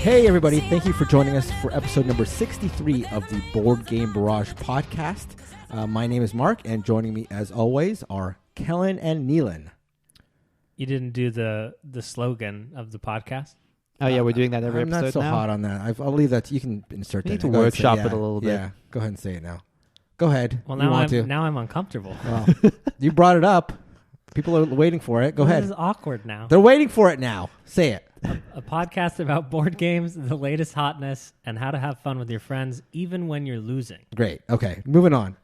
Hey everybody, thank you for joining us for episode number 63 of the Board Game Barrage podcast. My name is Mark, and joining me as always are Kellen and Neelan. You didn't do the slogan of the podcast? Oh yeah, we're doing that every episode now? I'm not so hot on that. I'll leave that. You can insert that. You need to workshop it a little bit. Yeah, go ahead and say it now. Go ahead. Well, now I'm uncomfortable. Well, you brought it up. People are waiting for it. Go ahead. This is awkward now. They're waiting for it now. Say it. A podcast about board games, the latest hotness, and how to have fun with your friends, even when you're losing. Great. Okay, moving on.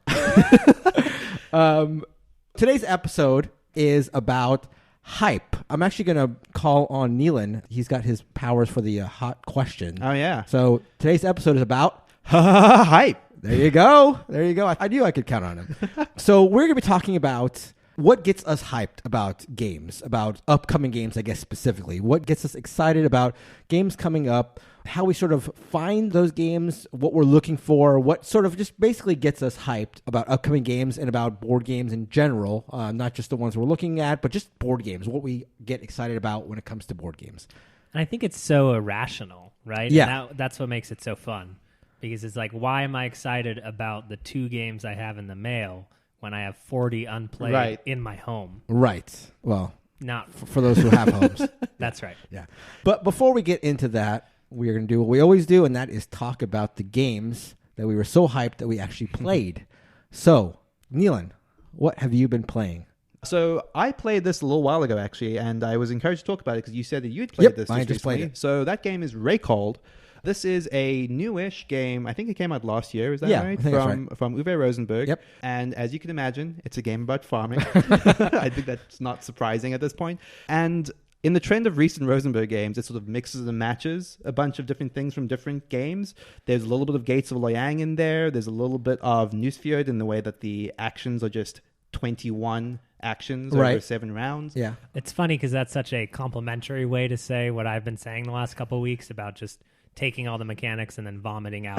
Today's episode is about hype. I'm actually going to call on Neelan. He's got his powers for the hot question. Oh, yeah. So today's episode is about hype. There you go. There you go. I knew I could count on him. So we're going to be talking about what gets us hyped about games, about upcoming games, I guess, specifically. What gets us excited about games coming up, how we sort of find those games, what we're looking for, what sort of just basically gets us hyped about upcoming games and about board games in general, not just the ones we're looking at, but just board games, what we get excited about when it comes to board games. And I think it's so irrational, right? Yeah. And that's what makes it so fun. Because it's like, why am I excited about the 2 games I have in the mail when I have 40 unplayed in my home? Right. Well, not for those who have homes. That's right. Yeah. But before we get into that, we're going to do what we always do, and that is talk about the games that we were so hyped that we actually played. So, Neelan, what have you been playing? So I played this a little while ago, actually, and I was encouraged to talk about it because you said that you'd played this I just played it. So that game is Reykholt. This is a newish game. I think it came out last year. Is that right? I think that's right. From Uwe Rosenberg. Yep. And as you can imagine, it's a game about farming. I think that's not surprising at this point. And in the trend of recent Rosenberg games, it sort of mixes and matches a bunch of different things from different games. There's a little bit of Gates of Loyang in there. There's a little bit of Newsfjord in the way that the actions are just 21 actions over 7 rounds. Yeah. It's funny because that's such a complimentary way to say what I've been saying the last couple of weeks about just taking all the mechanics and then vomiting out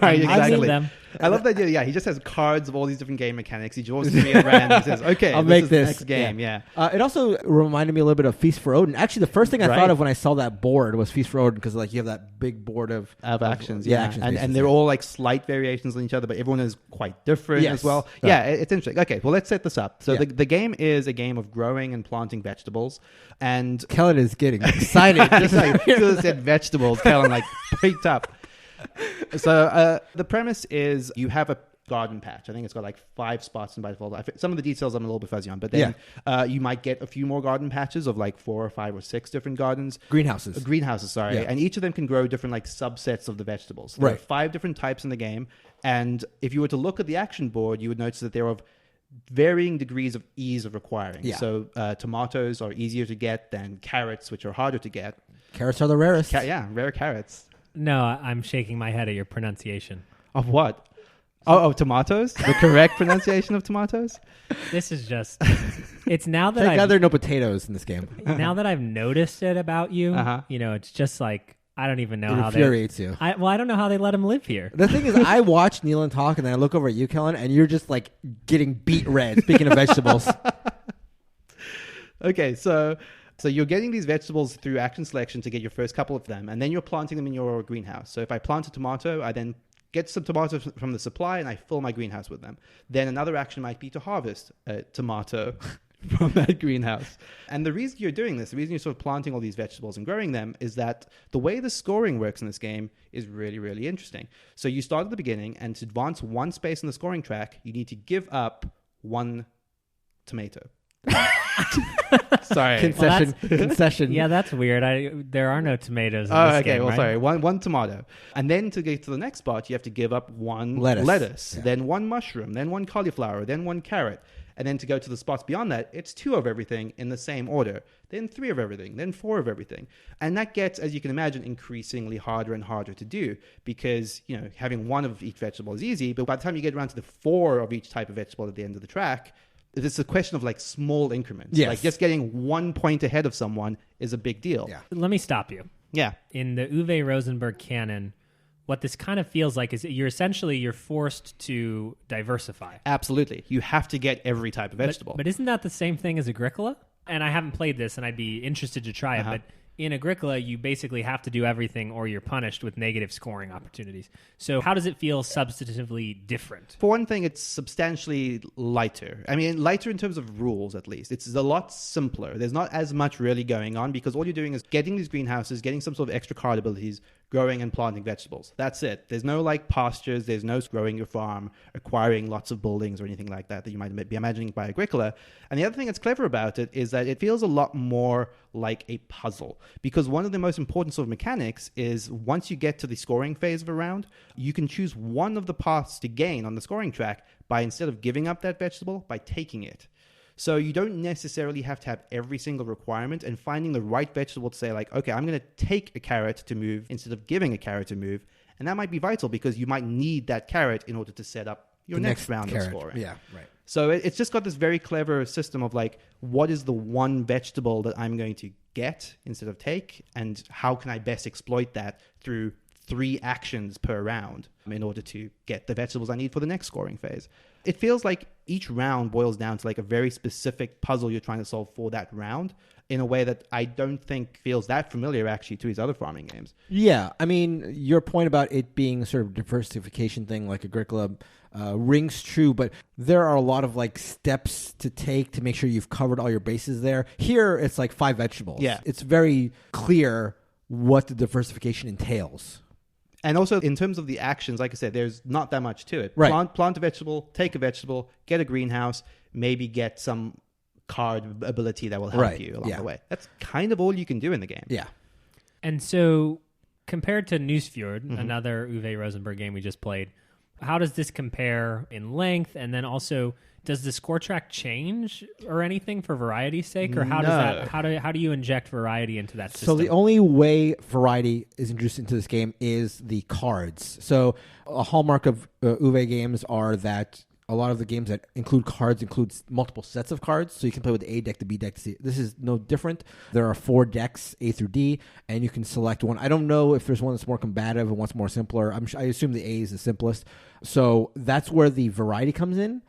right, exactly. them. I love that idea. Yeah, he just has cards of all these different game mechanics. He draws to me at random and says, okay, I'll make is this the next game. Yeah. It also reminded me a little bit of Feast for Odin. Actually, the first thing I thought of when I saw that board was Feast for Odin because like you have that big board of actions. Actions and they're all like slight variations on each other, but everyone is quite different as well. So, yeah, it's interesting. Okay, well, let's set this up. So the game is a game of growing and planting vegetables. And Kellen is getting excited. Just like said vegetables, Kellen like picked up. So the premise is you have a garden patch. I think it's got like 5 spots in by default. Some of the details I'm a little bit fuzzy on, but then you might get a few more garden patches of like 4 or 5 or 6 different gardens. Greenhouses, sorry. Yeah. And each of them can grow different like subsets of the vegetables. There are 5 different types in the game. And if you were to look at the action board, you would notice that they're of varying degrees of ease of acquiring. Yeah. So tomatoes are easier to get than carrots, which are harder to get. Carrots are the rarest. Rare carrots. No, I'm shaking my head at your pronunciation. Of what? Oh, tomatoes? The correct pronunciation of tomatoes? This is just... It's now that Thank God there are no potatoes in this game. Now that I've noticed it about you, it's just like, I don't even know how they... It infuriates you. I don't know how they let him live here. The thing is, I watch Neelan talk, and then I look over at you, Kellen, and you're just like getting beet red, speaking of vegetables. Okay, so you're getting these vegetables through action selection to get your first couple of them, and then you're planting them in your greenhouse. So if I plant a tomato, I then get some tomatoes from the supply, and I fill my greenhouse with them. Then another action might be to harvest a tomato from that greenhouse. And the reason you're doing this, the reason you're sort of planting all these vegetables and growing them is that the way the scoring works in this game is really, really interesting. So you start at the beginning, and to advance 1 space in the scoring track, you need to give up 1 tomato. Sorry. Concession. Yeah, that's weird. There are no tomatoes in this game, right? Sorry. One tomato. And then to get to the next spot, you have to give up 1 lettuce, then 1 mushroom, then 1 cauliflower, then 1 carrot. And then to go to the spots beyond that, it's 2 of everything in the same order, then 3 of everything, then 4 of everything. And that gets, as you can imagine, increasingly harder and harder to do because, having 1 of each vegetable is easy, but by the time you get around to the 4 of each type of vegetable at the end of the track, it's a question of like small increments. Yes. Like just getting 1 point ahead of someone is a big deal. Yeah. Let me stop you. Yeah. In the Uwe Rosenberg canon, what this kind of feels like is you're forced to diversify. Absolutely. You have to get every type of vegetable. But isn't that the same thing as Agricola? And I haven't played this, and I'd be interested to try it, but in Agricola, you basically have to do everything or you're punished with negative scoring opportunities. So how does it feel substantively different? For one thing, it's substantially lighter. I mean, lighter in terms of rules, at least. It's a lot simpler. There's not as much really going on because all you're doing is getting these greenhouses, getting some sort of extra card abilities, growing and planting vegetables. That's it. There's no like pastures. There's no growing your farm, acquiring lots of buildings or anything like that you might be imagining by Agricola. And the other thing that's clever about it is that it feels a lot more like a puzzle, because one of the most important sort of mechanics is once you get to the scoring phase of a round, you can choose one of the paths to gain on the scoring track by, instead of giving up that vegetable, by taking it. So you don't necessarily have to have every single requirement, and finding the right vegetable to say like, okay, I'm going to take a carrot to move instead of giving a carrot to move. And that might be vital because you might need that carrot in order to set up your next round of scoring. Yeah, right. So it's just got this very clever system of like, what is the one vegetable that I'm going to get instead of take, and how can I best exploit that through 3 actions per round in order to get the vegetables I need for the next scoring phase. It feels like each round boils down to like a very specific puzzle you're trying to solve for that round in a way that I don't think feels that familiar actually to these other farming games. Yeah, I mean, your point about it being sort of diversification thing like Agricola rings true, but there are a lot of like steps to take to make sure you've covered all your bases there. Here, it's like 5 vegetables. Yeah. It's very clear what the diversification entails. And also, in terms of the actions, like I said, there's not that much to it. Right. Plant a vegetable, take a vegetable, get a greenhouse, maybe get some card ability that will help you along the way. That's kind of all you can do in the game. Yeah. And so, compared to Newsfjord, another Uwe Rosenberg game we just played, how does this compare in length? And then also, does the score track change or anything for variety's sake, or how does that? How do you inject variety into that system? So the only way variety is introduced into this game is the cards. So a hallmark of Uwe games are that a lot of the games that include cards includes multiple sets of cards. So you can play with the A deck, the B deck, the C. This is no different. There are 4 decks, A through D, and you can select one. I don't know if there's one that's more combative and one's more simpler. I assume the A is the simplest. So that's where the variety comes in.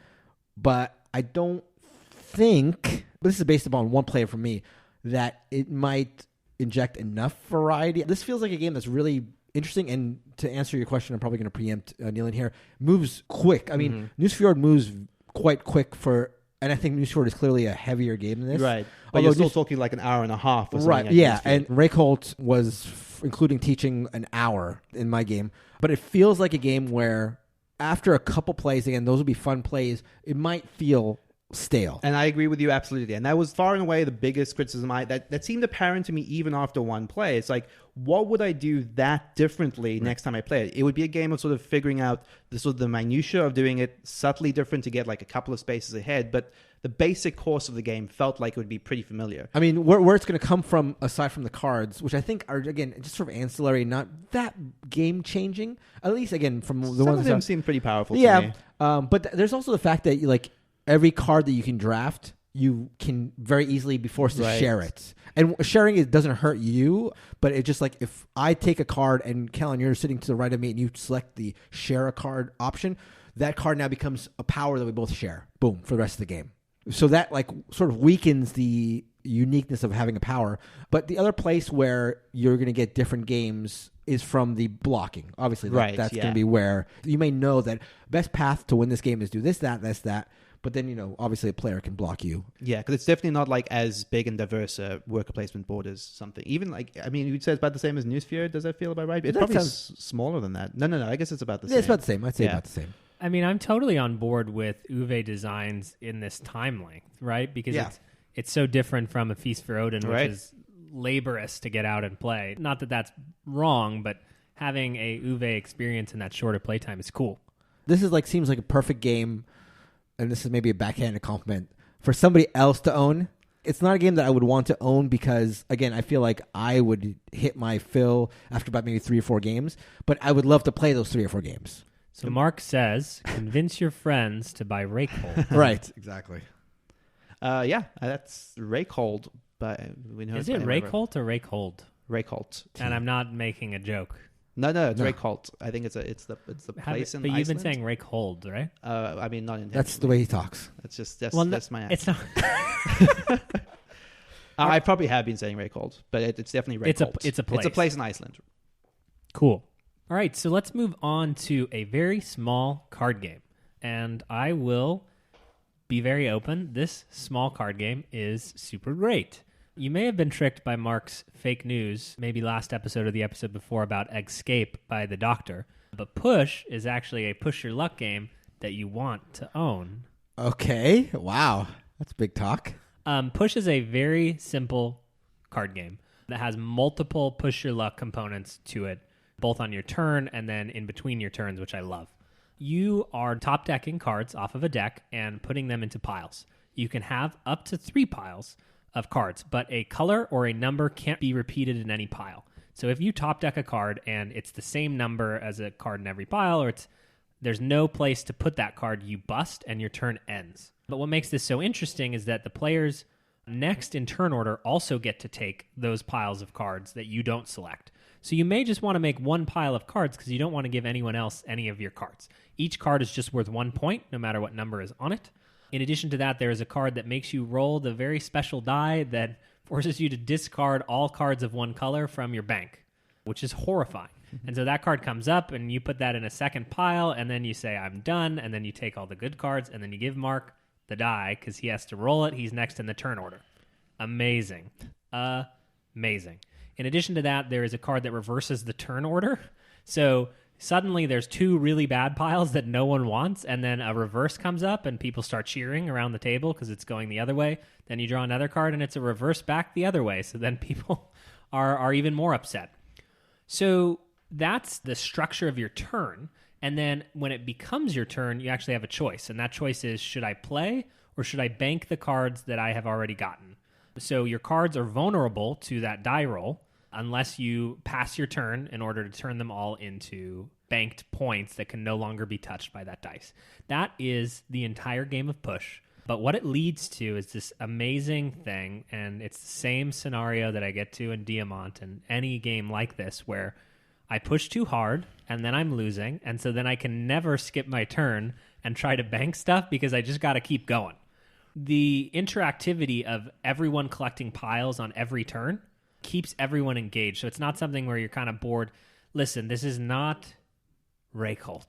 But I don't think, but this is based upon one player for me, that it might inject enough variety. This feels like a game that's really interesting, and to answer your question, I'm probably going to preempt Nealon here, moves quick. I mean, Newsfjord moves quite quick and I think Newsfjord is clearly a heavier game than this. Right. But you're still talking like an hour and a half or something. Right, like yeah. Newsfjord. And Reykholt was, including teaching, an hour in my game. But it feels like a game where after a couple plays, again, those would be fun plays, it might feel stale. And I agree with you absolutely. And that was far and away the biggest criticism that seemed apparent to me even after one play. It's like, what would I do that differently next time I play it? It would be a game of sort of figuring out the minutiae of doing it subtly different to get like a couple of spaces ahead. But the basic course of the game felt like it would be pretty familiar. I mean, where it's going to come from, aside from the cards, which I think are, again, just sort of ancillary, not that game-changing, at least, again, from the Some ones of that them seem pretty powerful to me. But there's also the fact that, like, every card that you can draft, you can very easily be forced to share it. And sharing it doesn't hurt you, but it's just like, if I take a card and, Kellen, you're sitting to the right of me and you select the share a card option, that card now becomes a power that we both share. Boom, for the rest of the game. So that like sort of weakens the uniqueness of having a power. But the other place where you're going to get different games is from the blocking. Obviously, that's going to be where you may know that best path to win this game is do this, that. But then, obviously a player can block you. Yeah, because it's definitely not like as big and diverse a worker placement board as something. Even like, I mean, you'd say it's about the same as Newsfjord. Does that feel about right? It's probably smaller than that. No. I guess it's about the same. Yeah, it's about the same. I'd say about the same. I mean, I'm totally on board with Uwe designs in this time length, right? Because it's so different from a Feast for Odin, which is laborious to get out and play. Not that that's wrong, but having a Uwe experience in that shorter playtime is cool. This is seems like a perfect game, and this is maybe a backhanded compliment, for somebody else to own. It's not a game that I would want to own because, again, I feel like I would hit my fill after about maybe 3 or 4 games, but I would love to play those 3 or 4 games. So Mark says, convince your friends to buy Reykholt. Right, exactly. That's Reykholt. But we know is it Reykholt or Reykhold? Reykholt. And I'm not making a joke. No, it's Reykholt. I think it's the place in Iceland. But you've been saying Reykhold, right? I mean, not intentionally. That's the way he talks. That's my accent. It's not. I probably have been saying Reykholt, but it's definitely Reykholt. It's a place. It's a place in Iceland. Cool. All right, so let's move on to a very small card game. And I will be very open. This small card game is super great. You may have been tricked by Mark's fake news, maybe last episode or the episode before about Escape by the Doctor. But Push is actually a push your luck game that you want to own. Okay. Wow. That's big talk. Push is a very simple card game that has multiple push your luck components to it, both on your turn and then in between your turns, which I love. You are top decking cards off of a deck and putting them into piles. You can have up to 3 piles of cards, but a color or a number can't be repeated in any pile. So if you top deck a card and it's the same number as a card in every pile, or there's no place to put that card, you bust and your turn ends. But what makes this so interesting is that the players next in turn order also get to take those piles of cards that you don't select. So you may just want to make 1 pile of cards because you don't want to give anyone else any of your cards. Each card is just worth 1 point, no matter what number is on it. In addition to that, there is a card that makes you roll the very special die that forces you to discard all cards of 1 color from your bank, which is horrifying. And so that card comes up, and you put that in a second pile, and then you say, I'm done, and then you take all the good cards, and then you give Mark the die because he has to roll it. He's next in the turn order. Amazing. Amazing. In addition to that, there is a card that reverses the turn order. So suddenly there's 2 really bad piles that no one wants, and then a reverse comes up, and people start cheering around the table because it's going the other way. Then you draw another card, and it's a reverse back the other way. So then people are even more upset. So that's the structure of your turn. And then when it becomes your turn, you actually have a choice. And that choice is, should I play or should I bank the cards that I have already gotten? So your cards are vulnerable to that die roll unless you pass your turn in order to turn them all into banked points that can no longer be touched by that dice. That is the entire game of Push. But what it leads to is this amazing thing, and it's the same scenario that I get to in Diamant and any game like this where I push too hard and then I'm losing, and so then I can never skip my turn and try to bank stuff because I just got to keep going. The interactivity of everyone collecting piles on every turn keeps everyone engaged. So it's not something where you're kind of bored. Listen, this is not Reykholt.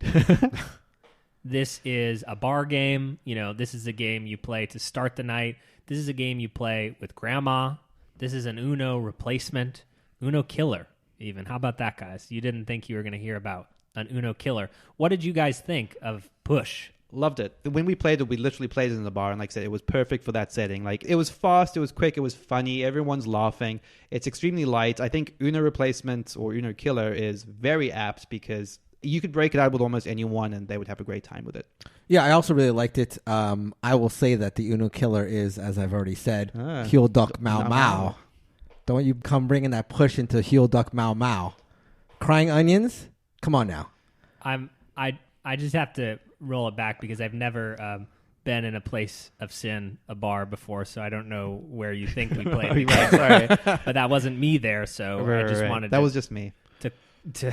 This is a bar game. You know, this is a game you play to start the night. This is a game you play with grandma. This is an Uno replacement. Uno killer, even. How about that, guys? You didn't think you were going to hear about an Uno killer. What did you guys think of Push? Loved it. When we played it, we literally played it in the bar, and like I said, it was perfect for that setting. Like, it was fast, it was quick, it was funny, everyone's laughing. It's extremely light. I think Uno replacement or Uno killer is very apt because you could break it out with almost anyone and they would have a great time with it. Yeah, I also really liked it. I will say that the Uno killer is, as I've already said, Heel Duck Mau Mau. Don't you come bringing that Push into Heel Duck Mau Mau. Crying Onions? Come on now. I just have to roll it back because I've never been in a place of sin, a bar, before, so I don't know where you think we played. Right, sorry. But that wasn't me there, so I just wanted that was just me. To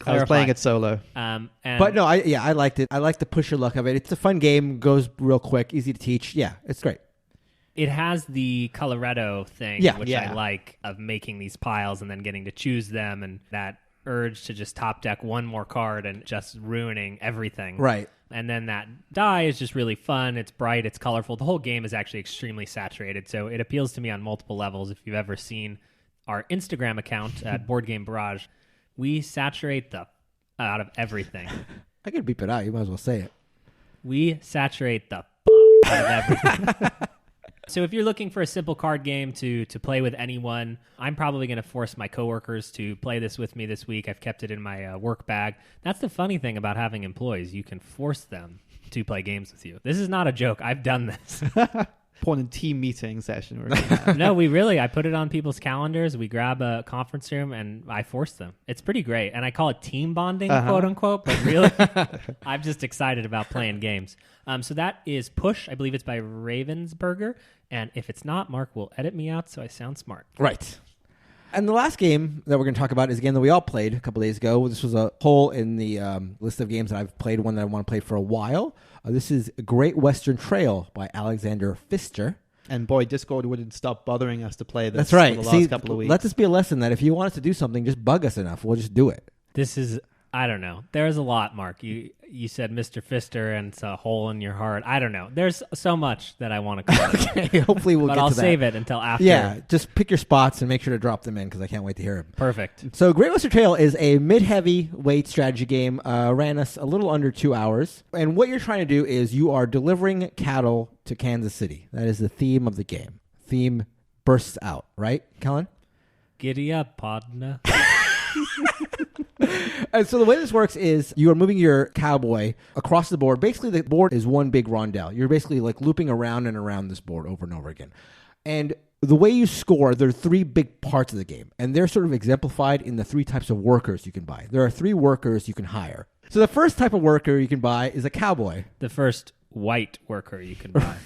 I was playing it solo. But no, I liked it. I like the push your luck of it. It's a fun game, goes real quick, easy to teach. Yeah, it's great. It has the Colorado thing, which I like, of making these piles and then getting to choose them, and that urge to just top deck one more card and just ruining everything. Right. And then that die is just really fun. It's bright. It's colorful. The whole game is actually extremely saturated, so it appeals to me on multiple levels. If you've ever seen our Instagram account at Board Game Barrage, we saturate the out of everything. I can beep it out. You might as well say it. We saturate the out of everything. So if you're looking for a simple card game to play with anyone, I'm probably going to force my coworkers to play this with me this week. I've kept it in my work bag. That's the funny thing about having employees. You can force them to play games with you. This is not a joke. I've done this. Important team meeting session. No, I put it on people's calendars. We grab a conference room and I force them. It's pretty great. And I call it team bonding, quote unquote. But really, I'm just excited about playing games. So that is Push. I believe it's by Ravensburger. And if it's not, Mark will edit me out so I sound smart. Right. And the last game that we're going to talk about is a game that we all played a couple days ago. This was a hole in the list of games that I've played, one that I want to play for a while. This is Great Western Trail by Alexander Pfister. And boy, Discord wouldn't stop bothering us to play this That's right. for the last couple of weeks. Let this be a lesson that if you want us to do something, just bug us enough. We'll just do it. This is, I don't know. There's a lot, Mark. You said Mr. Fister and it's a hole in your heart. I don't know. There's so much that I want to cover. Okay, hopefully we'll but get I'll to that. save it until after. Yeah, just pick your spots and make sure to drop them in because I can't wait to hear them. Perfect. So Great Western Trail is a mid-heavy weight strategy game. Ran us a little under 2 hours. And what you're trying to do is you are delivering cattle to Kansas City. That is the theme of the game. Theme bursts out, right, Kellen? Giddy up, partner. And so the way this works is you are moving your cowboy across the board. Basically, the board is one big rondel. You're basically like looping around and around this board over and over again. And the way you score, there are 3 big parts of the game. And they're sort of exemplified in the 3 types of workers you can buy. There are 3 workers you can hire. So the first type of worker you can buy is a cowboy. The first white worker you can buy.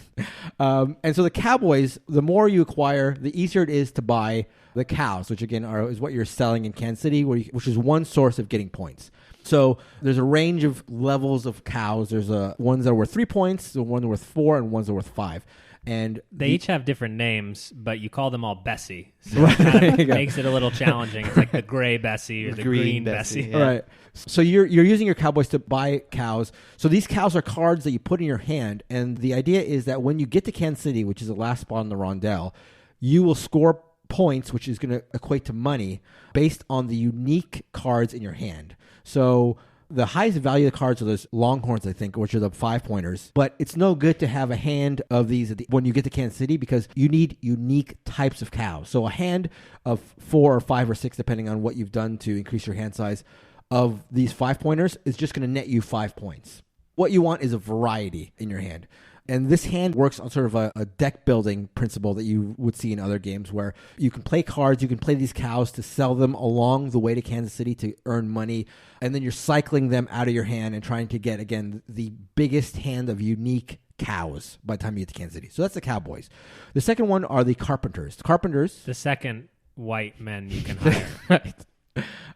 And so the cowboys, the more you acquire, the easier it is to buy the cows, which again is what you're selling in Kansas City, which is one source of getting points. So there's a range of levels of cows. There's ones that are worth 3 points, the ones that are worth 4, and ones that are worth 5. And they each have different names, but you call them all Bessie. So it kind of makes it a little challenging. It's like the gray Bessie or the green Bessie. Yeah. Right. So you're using your cowboys to buy cows. So these cows are cards that you put in your hand. And the idea is that when you get to Kansas City, which is the last spot on the rondel, you will score points, which is going to equate to money based on the unique cards in your hand. So the highest value of the cards are those longhorns, I think, which are the 5-pointers. But it's no good to have a hand of these when you get to Kansas City because you need unique types of cows. So a hand of 4 or 5 or 6, depending on what you've done to increase your hand size, of these 5-pointers is just going to net you 5 points. What you want is a variety in your hand. And this hand works on sort of a deck building principle that you would see in other games where you can play cards, you can play these cows to sell them along the way to Kansas City to earn money, and then you're cycling them out of your hand and trying to get, again, the biggest hand of unique cows by the time you get to Kansas City. So that's the cowboys. The second one are the carpenters. The second white men you can hire. Right.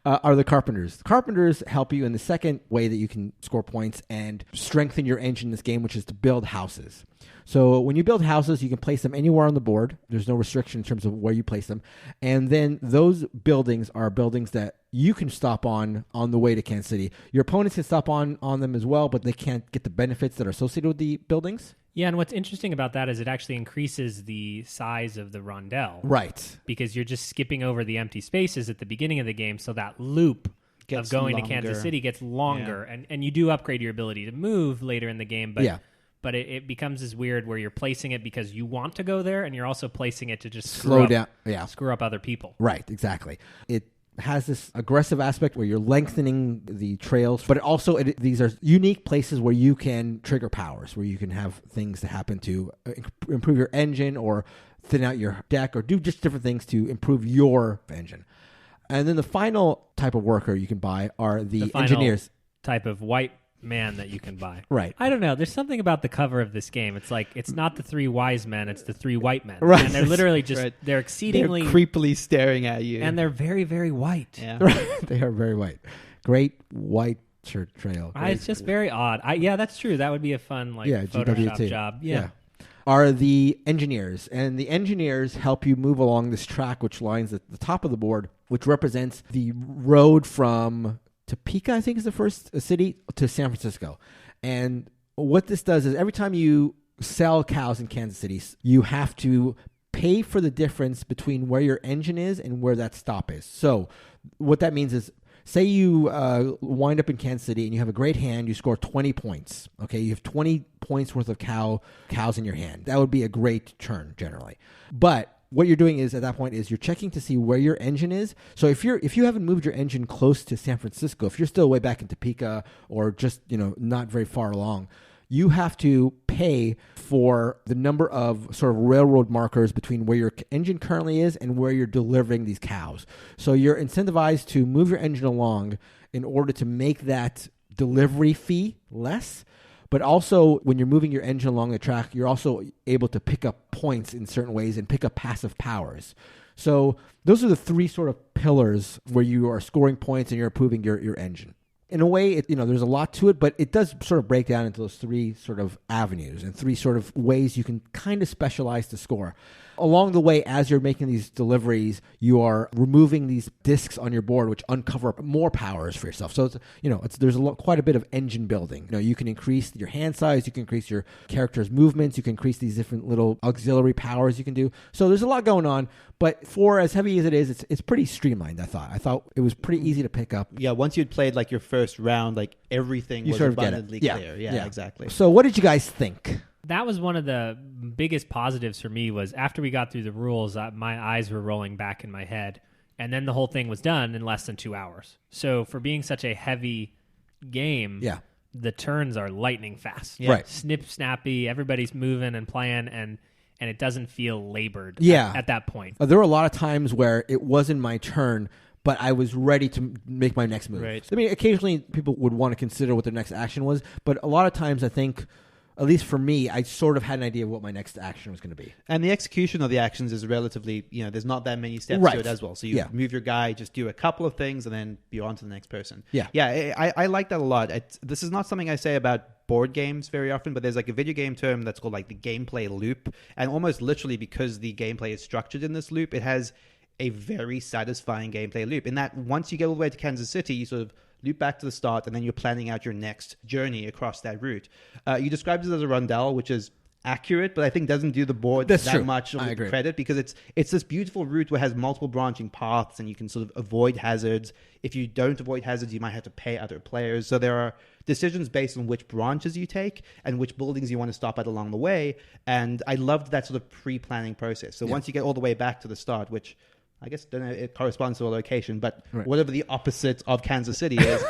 Are the carpenters. The carpenters help you in the second way that you can score points and strengthen your engine in this game, which is to build houses. So when you build houses, you can place them anywhere on the board. There's no restriction in terms of where you place them. And then those buildings are buildings that you can stop on the way to Kansas City. Your opponents can stop on them as well, but they can't get the benefits that are associated with the buildings. Yeah, and what's interesting about that is it actually increases the size of the rondel. Right. Because you're just skipping over the empty spaces at the beginning of the game, so that loop of going to Kansas City gets longer. Yeah. And you do upgrade your ability to move later in the game, but it becomes this weird where you're placing it because you want to go there, and you're also placing it to just screw up other people. Right, exactly. It has this aggressive aspect where you're lengthening the trails, but these are unique places where you can trigger powers, where you can have things that happen to improve your engine or thin out your deck or do just different things to improve your engine. And then the final type of worker you can buy are the engineers. Type of white man that you can buy. Right. I don't know. There's something about the cover of this game. It's like, it's not the 3 wise men, it's the 3 white men. Right. And they're literally just, they're exceedingly... They're creepily staring at you. And they're very, very white. Yeah. Right. They are very white. Great white shirt trail. It's just very odd. Yeah, that's true. That would be a fun Photoshop GWT. job. Yeah. Are the engineers. And the engineers help you move along this track, which lines at the top of the board, which represents the road from Topeka, I think is the first city, to San Francisco. And what this does is every time you sell cows in Kansas City, you have to pay for the difference between where your engine is and where that stop is. So what that means is, say you wind up in Kansas City and you have a great hand, you score 20 points. Okay, you have 20 points worth of cows in your hand. That would be a great turn generally. But what you're doing is at that point is you're checking to see where your engine is. So if you haven't moved your engine close to San Francisco, if you're still way back in Topeka or just not very far along, you have to pay for the number of sort of railroad markers between where your engine currently is and where you're delivering these cows. So you're incentivized to move your engine along in order to make that delivery fee less. But also, when you're moving your engine along the track, you're also able to pick up points in certain ways and pick up passive powers. So those are the 3 sort of pillars where you are scoring points and you're improving your engine. in a way, there's a lot to it, but it does sort of break down into those three sort of avenues and three sort of ways you can kind of specialize the score. Along the way, as you're making these deliveries, you are removing these discs on your board, which uncover more powers for yourself. So there's quite a bit of engine building. You can increase your hand size, you can increase your character's movements, you can increase these different little auxiliary powers you can do. So there's a lot going on. But for as heavy as it is, it's pretty streamlined. I thought it was pretty easy to pick up. Yeah, once you'd played like your first round, like everything was abundantly clear. Yeah, exactly. So what did you guys think? That was one of the biggest positives for me was after we got through the rules, my eyes were rolling back in my head. And then the whole thing was done in less than 2 hours. So for being such a heavy game, the turns are lightning fast. Yeah. Right. Snip, snappy, everybody's moving and playing, and it doesn't feel labored at that point. There were a lot of times where it wasn't my turn, but I was ready to make my next move. Right. I mean, occasionally people would want to consider what their next action was, but a lot of times I think, at least for me, I sort of had an idea of what my next action was going to be. And the execution of the actions is relatively, there's not that many steps to it as well. So you move your guy, just do a couple of things, and then you're on to the next person. Yeah. Yeah, I like that a lot. This is not something I say about board games very often, but there's like a video game term that's called like the gameplay loop. And almost literally because the gameplay is structured in this loop, it has a very satisfying gameplay loop. In that once you get all the way to Kansas City, you sort of loop back to the start, and then you're planning out your next journey across that route. You described it as a rondel, which is accurate, but I think doesn't do the board much of the credit, because it's this beautiful route where it has multiple branching paths, and you can sort of avoid hazards. If you don't avoid hazards, you might have to pay other players. So there are decisions based on which branches you take and which buildings you want to stop at along the way. And I loved that sort of pre-planning process. So once you get all the way back to the start, which I guess don't know, it corresponds to a location, but whatever the opposite of Kansas City is,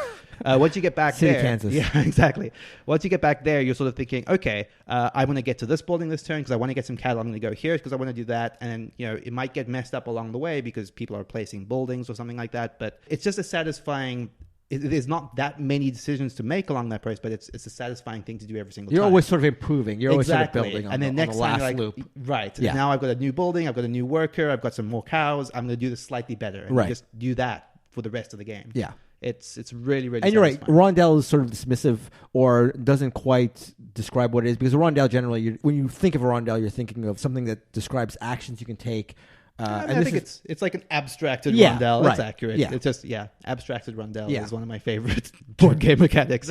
once you get back there, Kansas. Yeah, exactly. Once you get back there, you're sort of thinking, okay, I want to get to this building this turn because I want to get some cattle. I'm going to go here because I want to do that, and it might get messed up along the way because people are placing buildings or something like that. But it's just a satisfying. There's not that many decisions to make along that process, but it's a satisfying thing to do every single time. You're always sort of improving. You're always sort of Exactly. building on and then the next last time you're like, loop. right. Yeah. Now I've got a new building, I've got a new worker, I've got some more cows. I'm going to do this slightly better. And you just do that for the rest of the game. Yeah. It's really, really And you're right. satisfying. Rondel is sort of dismissive or doesn't quite describe what it is, because a rondel generally, when you think of a rondel, you're thinking of something that describes actions you can take. I think it's like an abstracted Yeah, rondel. right. That's accurate. Yeah. It's just, abstracted rondel is one of my favorite board game mechanics.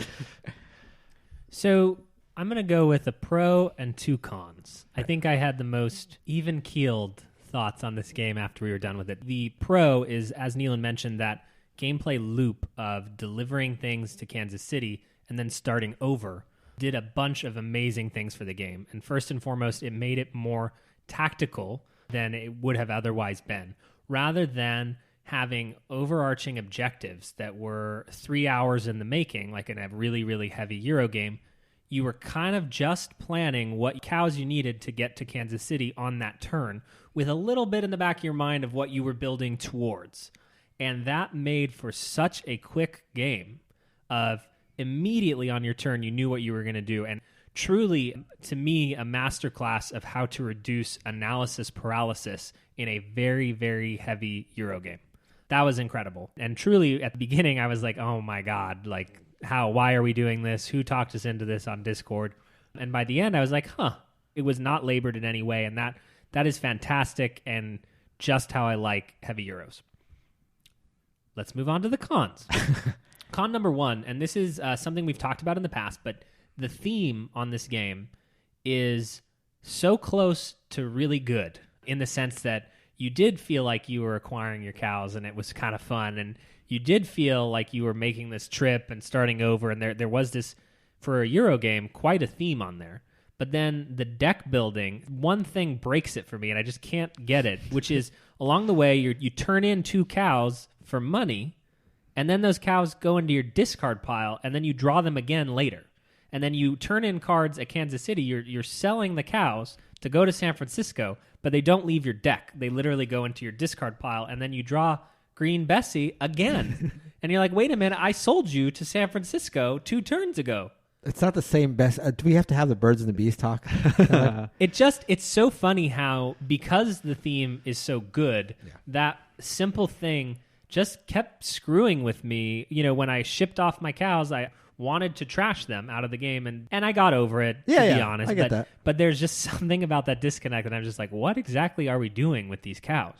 So I'm going to go with a pro and 2 cons. I think I had the most even-keeled thoughts on this game after we were done with it. The pro is, as Neelan mentioned, that gameplay loop of delivering things to Kansas City and then starting over did a bunch of amazing things for the game. And first and foremost, it made it more tactical than it would have otherwise been. Rather than having overarching objectives that were 3 hours in the making, like in a really, really heavy Euro game, you were kind of just planning what cows you needed to get to Kansas City on that turn, with a little bit in the back of your mind of what you were building towards. And that made for such a quick game of immediately on your turn, you knew what you were going to do. And truly, to me, a masterclass of how to reduce analysis paralysis in a very, very heavy Euro game. That was incredible. And truly, at the beginning, I was like, oh my God, like, why are we doing this? Who talked us into this on Discord? And by the end, I was like, it was not labored in any way. And that is fantastic and just how I like heavy Euros. Let's move on to the cons. Con number 1, and this is something we've talked about in the past, but the theme on this game is so close to really good in the sense that you did feel like you were acquiring your cows and it was kind of fun, and you did feel like you were making this trip and starting over, and there was this, for a Euro game, quite a theme on there. But then the deck building, one thing breaks it for me, and I just can't get it, which is along the way you turn in 2 cows for money, and then those cows go into your discard pile, and then you draw them again later. And then you turn in cards at Kansas City. You're selling the cows to go to San Francisco, but they don't leave your deck. They literally go into your discard pile, and then you draw Green Bessie again. And you're like, wait a minute, I sold you to San Francisco 2 turns ago. It's not the same best. Do we have to have the birds and the bees talk? It's so funny how, because the theme is so good, that simple thing just kept screwing with me. You know, when I shipped off my cows, I wanted to trash them out of the game, and I got over it, to be honest. I get that. But there's just something about that disconnect, and I'm just like, what exactly are we doing with these cows?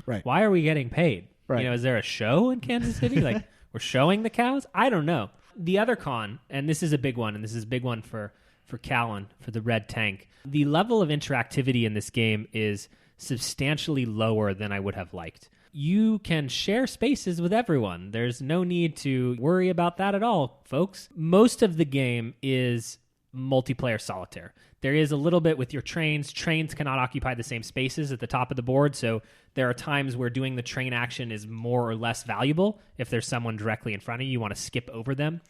Right. Why are we getting paid? Right. You know, is there a show in Kansas City? Like, we're showing the cows? I don't know. The other con, and this is a big one, and this is a big one for Callan, for the Red Tank. The level of interactivity in this game is substantially lower than I would have liked. You can share spaces with everyone. There's no need to worry about that at all, folks. Most of the game is multiplayer solitaire. There is a little bit with your trains. Trains cannot occupy the same spaces at the top of the board, so there are times where doing the train action is more or less valuable. If there's someone directly in front of you, you want to skip over them.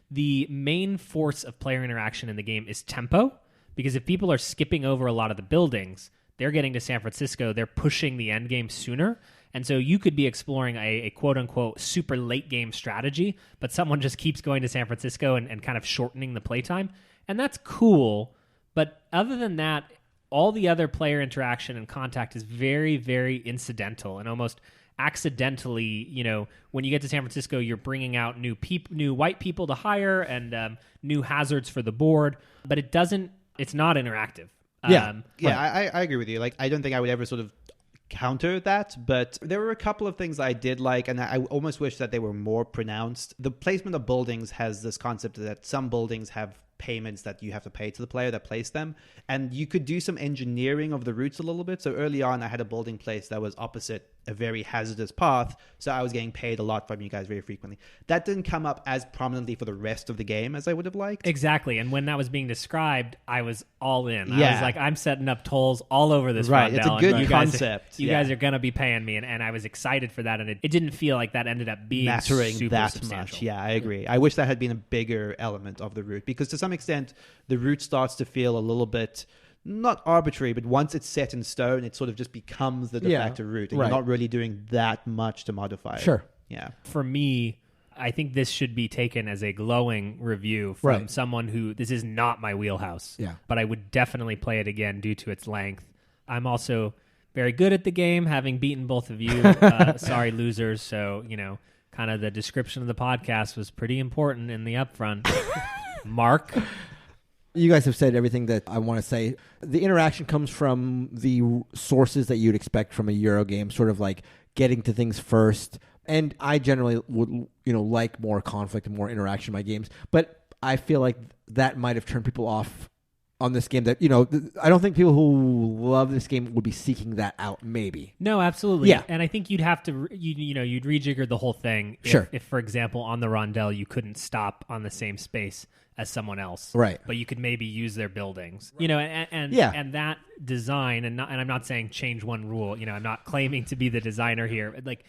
The main force of player interaction in the game is tempo, because if people are skipping over a lot of the buildings, they're getting to San Francisco, they're pushing the end game sooner. And so you could be exploring a quote-unquote super late game strategy, but someone just keeps going to San Francisco and kind of shortening the playtime. And that's cool. But other than that, all the other player interaction and contact is very, very incidental and almost accidentally. You know, when you get to San Francisco, you're bringing out new white people to hire and new hazards for the board, but it's not interactive. I agree with you. Like, I don't think I would ever sort of counter that, but there were a couple of things I did like, and I almost wish that they were more pronounced. The placement of buildings has this concept that some buildings have payments that you have to pay to the player that place them, and you could do some engineering of the routes a little bit. So early on, I had a building place that was opposite a very hazardous path, so I was getting paid a lot from you guys very frequently. That didn't come up as prominently for the rest of the game as I would have liked. Exactly, and when that was being described, I was all in. I was like, I'm setting up tolls all over this right. rondel. It's a good concept. You guys are going to be paying me, and I was excited for that, and it didn't feel like that ended up being mattering super that substantial. much. Yeah, I agree. I wish that had been a bigger element of the route, because to some extent, the route starts to feel a little bit not arbitrary, but once it's set in stone, it sort of just becomes the de facto route, and you're not really doing that much to modify it. Sure. Yeah. For me, I think this should be taken as a glowing review from someone who, this is not my wheelhouse, but I would definitely play it again due to its length. I'm also very good at the game, having beaten both of you. Sorry, losers. So, you know, kind of the description of the podcast was pretty important in the upfront. Mark? You guys have said everything that I want to say. The interaction comes from the sources that you'd expect from a Euro game, sort of like getting to things first. And I generally would, like more conflict and more interaction in my games. But I feel like that might have turned people off on this game. That, I don't think people who love this game would be seeking that out, maybe. No, absolutely. Yeah. And I think you'd have to, you'd rejigger the whole thing. If, for example, on the rondel, you couldn't stop on the same space as someone else, right? But you could maybe use their buildings, and that design, and I'm not saying change one rule. I'm not claiming to be the designer here. Like,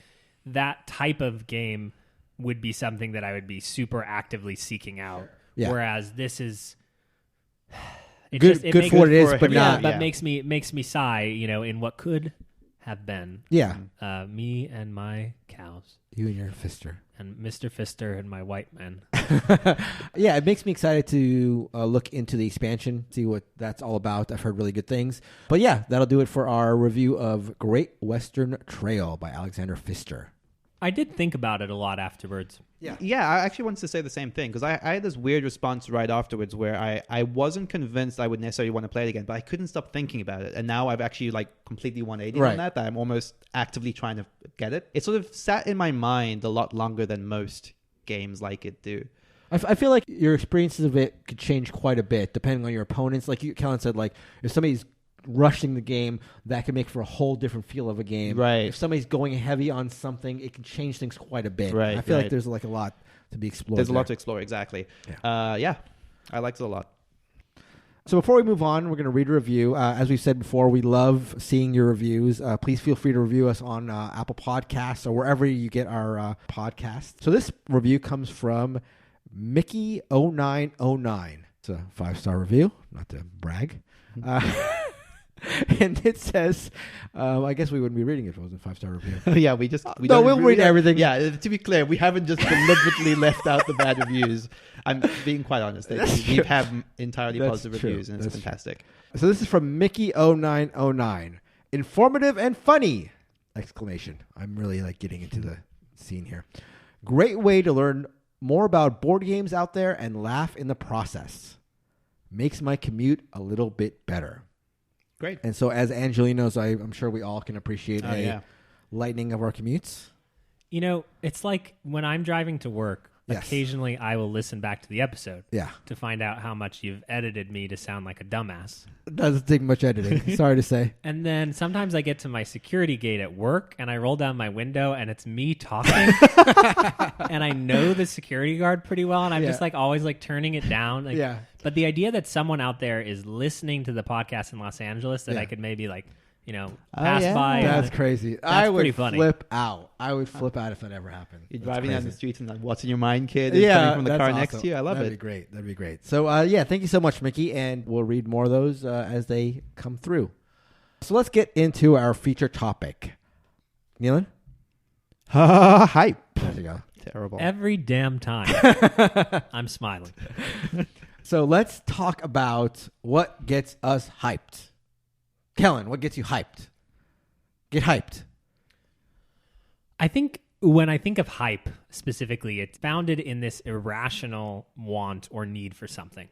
that type of game would be something that I would be super actively seeking out. Yeah. Whereas this is good for what it is, but not. But makes me sigh. In what could have been. Yeah. Me and my cows. You and your Fister. And Mr. Fister and my white men. Yeah, it makes me excited to look into the expansion, see what that's all about. I've heard really good things. But yeah, that'll do it for our review of Great Western Trail by Alexander Pfister. I did think about it a lot afterwards. Yeah, I actually wanted to say the same thing, because I had this weird response right afterwards where I wasn't convinced I would necessarily want to play it again, but I couldn't stop thinking about it. And now I've actually completely 180 on that I'm almost actively trying to get it. It sort of sat in my mind a lot longer than most games like it do. I feel like your experiences of it could change quite a bit depending on your opponents. Like Callan said, like if somebody's rushing the game, that can make for a whole different feel of a game. Right. If somebody's going heavy on something, it can change things quite a bit. Right. I feel like there's a lot to be explored. There's a lot to explore, exactly. Yeah. I liked it a lot. So before we move on, we're going to read a review. As we said before, we love seeing your reviews. Please feel free to review us on Apple Podcasts or wherever you get our podcasts. So this review comes from Mickey0909. It's a 5-star review, not to brag. And it says, I guess we wouldn't be reading it if it wasn't a 5-star review. Yeah, we'll read everything. Yeah, to be clear, we haven't just deliberately left out the bad reviews. I'm being quite honest. We have entirely positive reviews, and it's fantastic. True. So this is from Mickey0909. Informative and funny! Exclamation. I'm really getting into the scene here. Great way to learn more about board games out there and laugh in the process. Makes my commute a little bit better. Great. And so as Angelinos, I'm sure we all can appreciate lightening of our commutes. You know, it's like when I'm driving to work, Yes. occasionally I will listen back to the episode Yeah. to find out how much you've edited me to sound like a dumbass. It doesn't take much editing. Sorry to say. And then sometimes I get to my security gate at work and I roll down my window and it's me talking. And I know the security guard pretty well. And I'm just like always like turning it down. Like, Yeah. But the idea that someone out there is listening to the podcast in Los Angeles that Yeah. I could maybe like, you know, pass by. That's crazy. That's I would pretty funny. flip out. I would flip out if that ever happened. You're That's driving down crazy. the streets and like, what's in your mind, kid? Is coming from the that's car awesome. next to you. I love That'd it. be great. That'd be great. So, thank you so much, Mickey, and we'll read more of those as they come through. So let's get into our feature topic. Neelan? Hype. There you go. Terrible. Every damn time. I'm smiling. So let's talk about what gets us hyped. Kellen, what gets you hyped? Get hyped. I think when I think of hype specifically, it's founded in this irrational want or need for something.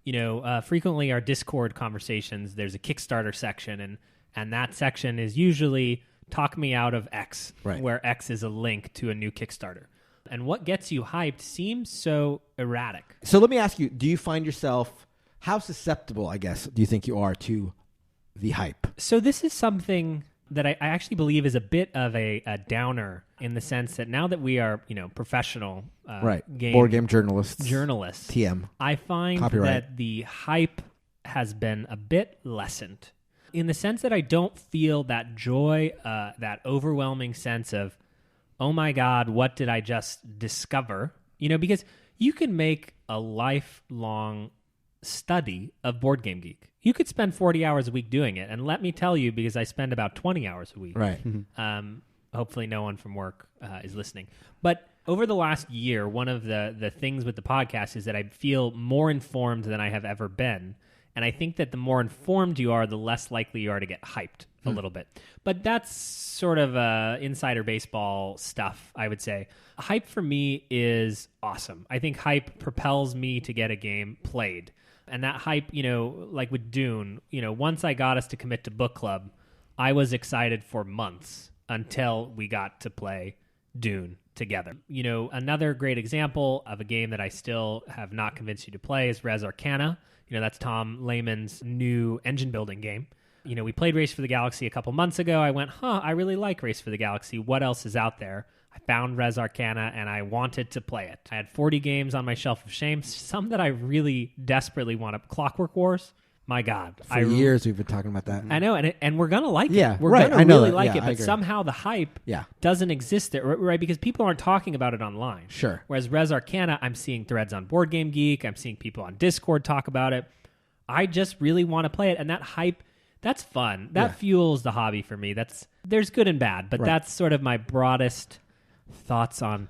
You know, frequently our Discord conversations, there's a Kickstarter section, and that section is usually talk me out of X, Right. where X is a link to a new Kickstarter. And what gets you hyped seems so erratic. So let me ask you, do you find yourself, how susceptible, I guess, do you think you are to the hype? So this is something that I actually believe is a bit of a downer in the sense that now that we are, you know, professional Board game journalists. TM. I find Copyright. that the hype has been a bit lessened in the sense that I don't feel that joy, that overwhelming sense of, oh my God, what did I just discover? You know, because you can make a lifelong study of Board Game Geek. You could spend 40 hours a week doing it. And let me tell you, because I spend about 20 hours a week. Right. Hopefully no one from work is listening. But over the last year, one of the things with the podcast is that I feel more informed than I have ever been. And I think that the more informed you are, the less likely you are to get hyped a little bit. But that's sort of insider baseball stuff, I would say. Hype for me is awesome. I think hype propels me to get a game played. And that hype, you know, like with Dune, you know, once I got us to commit to book club, I was excited for months until we got to play Dune together. You know, another great example of a game that I still have not convinced you to play is Res Arcana. You know, that's Tom Lehman's new engine building game. You know, we played Race for the Galaxy a couple months ago. I went, I really like Race for the Galaxy. What else is out there? I found Res Arcana and I wanted to play it. I had 40 games on my shelf of shame, some that I really desperately want to. Clockwork Wars, my God. For years we've been talking about that. I know, and we're going to like Yeah, it. We're right, going I to know really that. like Yeah, it, I but agree. somehow the hype Yeah. doesn't exist there, right? Because people aren't talking about it online. Sure. Whereas Res Arcana, I'm seeing threads on Board Game Geek. I'm seeing people on Discord talk about it. I just really want to play it, and that hype, that's fun. That fuels the hobby for me. There's good and bad, but that's sort of my broadest thoughts on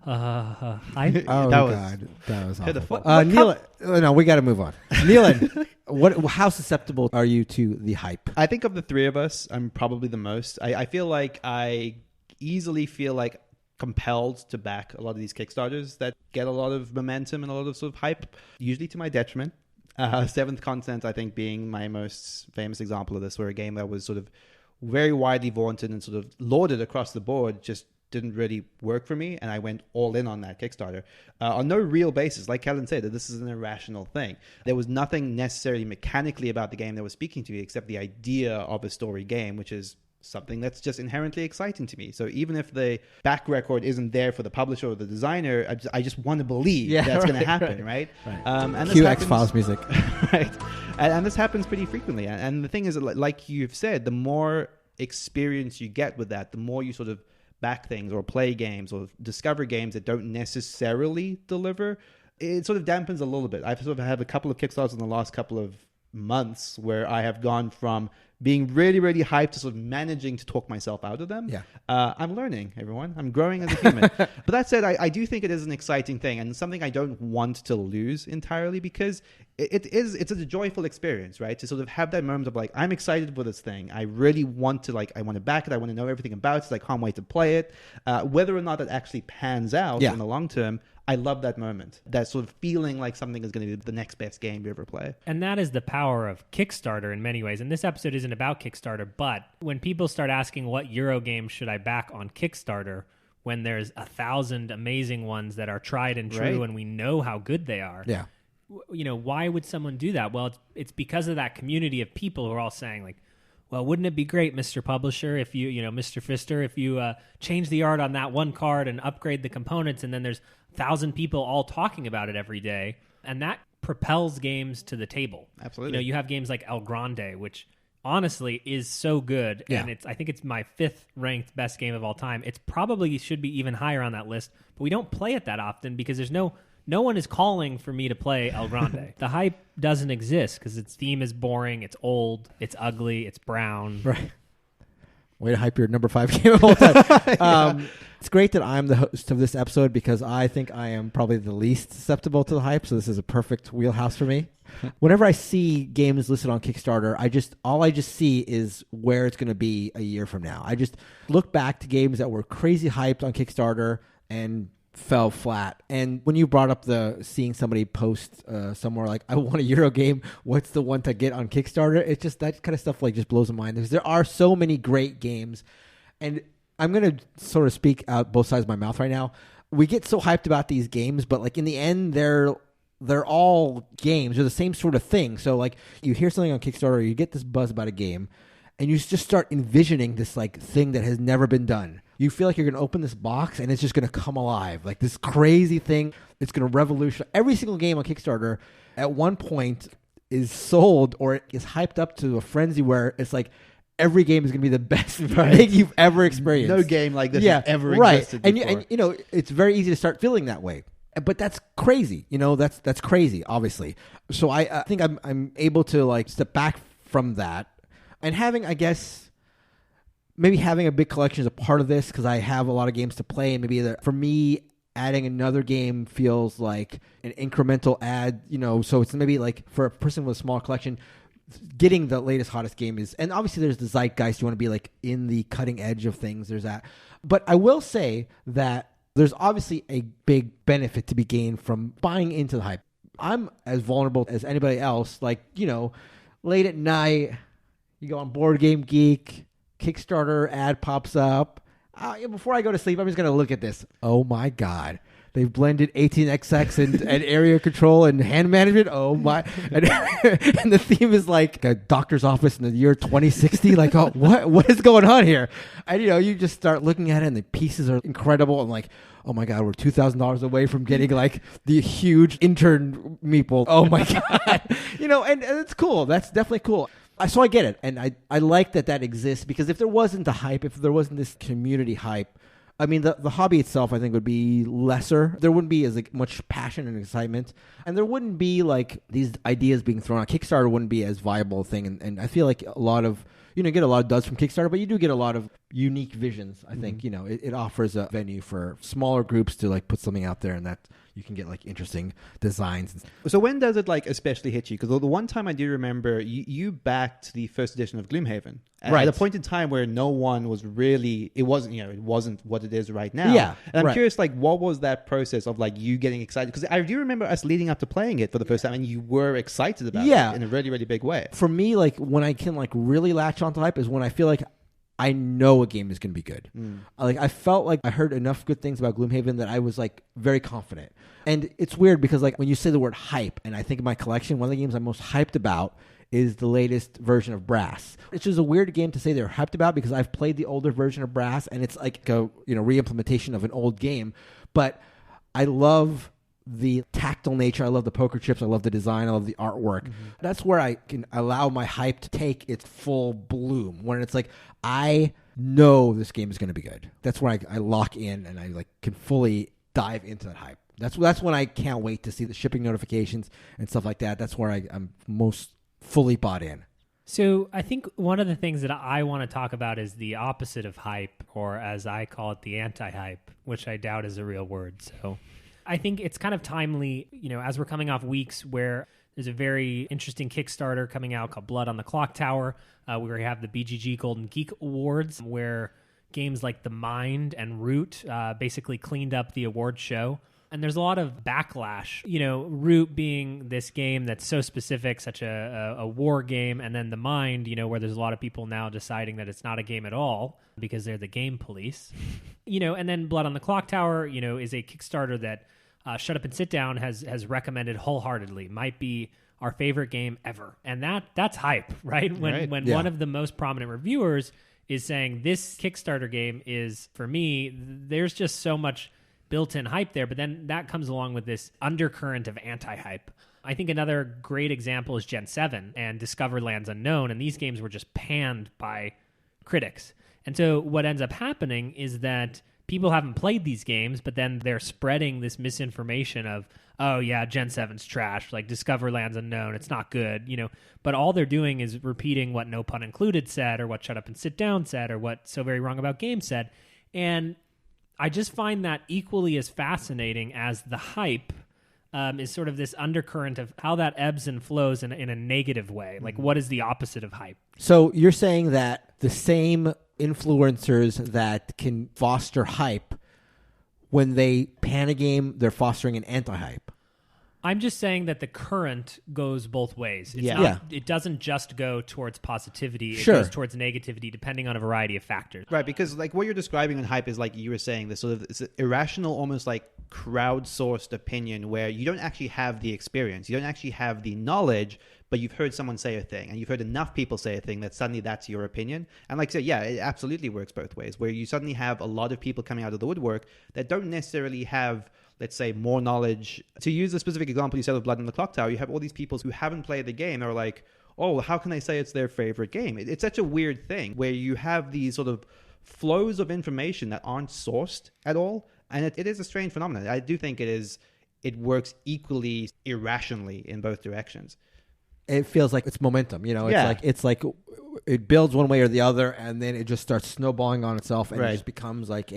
hype. Oh, That was God. That was awful. What Neil, no, we got to move on. Neelan, how susceptible are you to the hype? I think of the three of us, I'm probably the most. I feel like I easily feel like compelled to back a lot of these Kickstarters that get a lot of momentum and a lot of sort of hype, usually to my detriment. Seventh Continent, I think, being my most famous example of this, where a game that was sort of very widely vaunted and sort of lauded across the board just didn't really work for me, and I went all in on that Kickstarter on no real basis. Like Kellen said, that this is an irrational thing. There was nothing necessarily mechanically about the game that was speaking to me except the idea of a story game, which is something that's just inherently exciting to me. So even if the back record isn't there for the publisher or the designer, I just want to believe that's going to happen, right? And this Cue happens- X-Files music. right? And this happens pretty frequently. And the thing is, like you've said, the more experience you get with that, the more you sort of back things or play games or discover games that don't necessarily deliver, it sort of dampens a little bit. I've sort of had a couple of Kickstarters in the last couple of months where I have gone from being really, really hyped to sort of managing to talk myself out of them. Yeah. I'm learning, everyone. I'm growing as a human. But that said, I do think it is an exciting thing and something I don't want to lose entirely, because it's a joyful experience, right? To sort of have that moment of like, I'm excited for this thing. I really want to I want to back it. I want to know everything about it. I can't wait to play it. Whether or not it actually pans out in the long term, I love that moment. That sort of feeling like something is going to be the next best game you ever play. And that is the power of Kickstarter in many ways. And this episode isn't about Kickstarter, but when people start asking what Euro game should I back on Kickstarter, when there's 1,000 amazing ones that are tried and true and we know how good they are, why would someone do that? Well, it's because of that community of people who are all saying like, well, wouldn't it be great, Mr. Publisher, if you Mr. Fister, if you change the art on that one card and upgrade the components, and then there's 1,000 people all talking about it every day, and that propels games to the table. Absolutely. You have games like El Grande, which honestly is so good, and I think it's my 5th ranked best game of all time. It's probably should be even higher on that list, but we don't play it that often because there's no one is calling for me to play El Grande. The hype doesn't exist because its theme is boring, it's old, it's ugly, it's brown. Right. Way to hype your number 5 game of all time. It's great that I'm the host of this episode because I think I am probably the least susceptible to the hype, so this is a perfect wheelhouse for me. Whenever I see games listed on Kickstarter, all I just see is where it's going to be a year from now. I just look back to games that were crazy hyped on Kickstarter and fell flat. And when you brought up seeing somebody post somewhere like, I want a Euro game, what's the one to get on Kickstarter? It's just that kind of stuff like just blows my mind. There are so many great games, and I'm going to sort of speak out both sides of my mouth right now. We get so hyped about these games, but like in the end, they're all games. They're the same sort of thing. So like you hear something on Kickstarter, you get this buzz about a game, and you just start envisioning this like thing that has never been done. You feel like you're going to open this box and it's just going to come alive. Like this crazy thing. It's going to revolutionize. Every single game on Kickstarter at one point is sold or is hyped up to a frenzy where it's like every game is going to be the best thing you've ever experienced. No game like this has ever existed before. And it's very easy to start feeling that way. But that's crazy. That's crazy, obviously. So I think I'm able to like step back from that and having, I guess, maybe having a big collection is a part of this because I have a lot of games to play. And maybe for me, adding another game feels like an incremental add, so it's maybe like for a person with a small collection, getting the latest, hottest game is, and obviously there's the zeitgeist. You want to be like in the cutting edge of things. There's that. But I will say that there's obviously a big benefit to be gained from buying into the hype. I'm as vulnerable as anybody else. Like, late at night, you go on Board Game Geek, Kickstarter ad pops up. Before I go to sleep, I'm just going to look at this. Oh my God. They've blended 18xx and area control and hand management. Oh my. And the theme is like a doctor's office in the year 2060. Like, oh, what is going on here? And, you just start looking at it and the pieces are incredible. And like, oh my God, we're $2,000 away from getting like the huge intern meeple. Oh my God. And it's cool. That's definitely cool. So I get it, and I like that exists, because if there wasn't the hype, if there wasn't this community hype, I mean, the hobby itself, I think, would be lesser. There wouldn't be as much passion and excitement, and there wouldn't be like these ideas being thrown out. Kickstarter wouldn't be as viable a thing, and I feel like a lot of get a lot of duds from Kickstarter, but you do get a lot of unique visions. I think it offers a venue for smaller groups to like put something out there, and that you can get like interesting designs. So when does it like especially hit you? Because the one time I do remember you backed the first edition of Gloomhaven at a point in time where no one was really, it wasn't what it is right now. Yeah, and I'm curious, like, what was that process of like you getting excited? Because I do remember us leading up to playing it for the first time, and you were excited about it in a really, really big way. For me, like when I can like really latch onto hype is when I feel like I know a game is going to be good. Like I felt like I heard enough good things about Gloomhaven that I was like very confident. And it's weird because like when you say the word hype, and I think of my collection, one of the games I'm most hyped about is the latest version of Brass. It's just a weird game to say they're hyped about because I've played the older version of Brass and it's like a re-implementation of an old game. But I love the tactile nature. I love the poker chips. I love the design. I love the artwork. Mm-hmm. That's where I can allow my hype to take its full bloom. When it's like, I know this game is going to be good. That's where I lock in and I like can fully dive into that hype. That's when I can't wait to see the shipping notifications and stuff like that. That's where I'm most fully bought in? So I think one of the things that I want to talk about is the opposite of hype, or as I call it, the anti-hype, which I doubt is a real word. So I think it's kind of timely, as we're coming off weeks where there's a very interesting Kickstarter coming out called Blood on the Clocktower. We have the BGG Golden Geek Awards, where games like The Mind and Root basically cleaned up the award show. And there's a lot of backlash, Root being this game that's so specific, such a war game, and then The Mind, where there's a lot of people now deciding that it's not a game at all because they're the game police. And then Blood on the Clocktower, is a Kickstarter that Shut Up and Sit Down has recommended wholeheartedly. Might be our favorite game ever. And that's hype, right? When one of the most prominent reviewers is saying this Kickstarter game is, for me, there's just so much built-in hype there, but then that comes along with this undercurrent of anti-hype. I think another great example is Gen 7 and Discover Lands Unknown, and these games were just panned by critics. And so what ends up happening is that people haven't played these games, but then they're spreading this misinformation of, oh yeah, Gen 7's trash, like Discover Lands Unknown, it's not good, But all they're doing is repeating what No Pun Included said, or what Shut Up and Sit Down said, or what So Very Wrong About Games said. And I just find that equally as fascinating as the hype is sort of this undercurrent of how that ebbs and flows in a negative way. Like, what is the opposite of hype? So you're saying that the same influencers that can foster hype, when they pan a game, they're fostering an anti-hype. I'm just saying that the current goes both ways. It doesn't just go towards positivity. It goes towards negativity, depending on a variety of factors. Right, because like what you're describing in hype is like you were saying, this sort of it's an irrational, almost like crowdsourced opinion where you don't actually have the experience. You don't actually have the knowledge, but you've heard someone say a thing, and you've heard enough people say a thing that suddenly that's your opinion. And like I said, yeah, it absolutely works both ways, where you suddenly have a lot of people coming out of the woodwork that don't necessarily have, let's say, more knowledge. To use the specific example you said of Blood on the Clocktower, you have all these people who haven't played the game and are like, oh, how can they say it's their favorite game? It's such a weird thing where you have these sort of flows of information that aren't sourced at all. And it is a strange phenomenon. I do think it works equally irrationally in both directions. It feels like it's momentum, it's like it builds one way or the other, and then it just starts snowballing on itself, and it just becomes like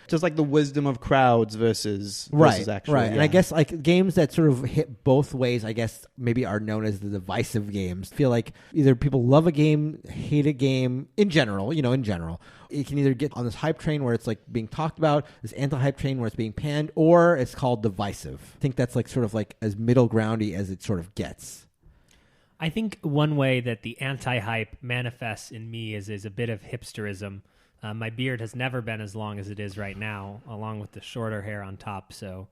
just like the wisdom of crowds versus actual. Right. And I guess like games that sort of hit both ways, I guess maybe are known as the divisive games. I feel like either people love a game, hate a game in general, It can either get on this hype train where it's like being talked about, this anti-hype train where it's being panned, or it's called divisive. I think that's like sort of like as middle groundy as it sort of gets. I think one way that the anti-hype manifests in me is a bit of hipsterism. My beard has never been as long as it is right now, along with the shorter hair on top, so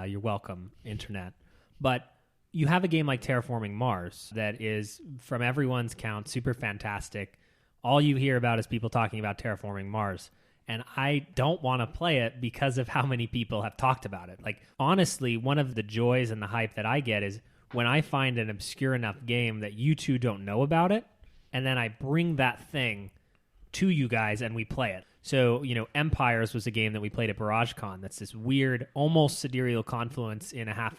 you're welcome, Internet. But you have a game like Terraforming Mars that is, from everyone's count, super fantastic. All you hear about is people talking about Terraforming Mars. And I don't want to play it because of how many people have talked about it. Like, honestly, one of the joys and the hype that I get is when I find an obscure enough game that you two don't know about it, and then I bring that thing to you guys and we play it. So, Empires was a game that we played at BarageCon. That's this weird, almost sidereal confluence in a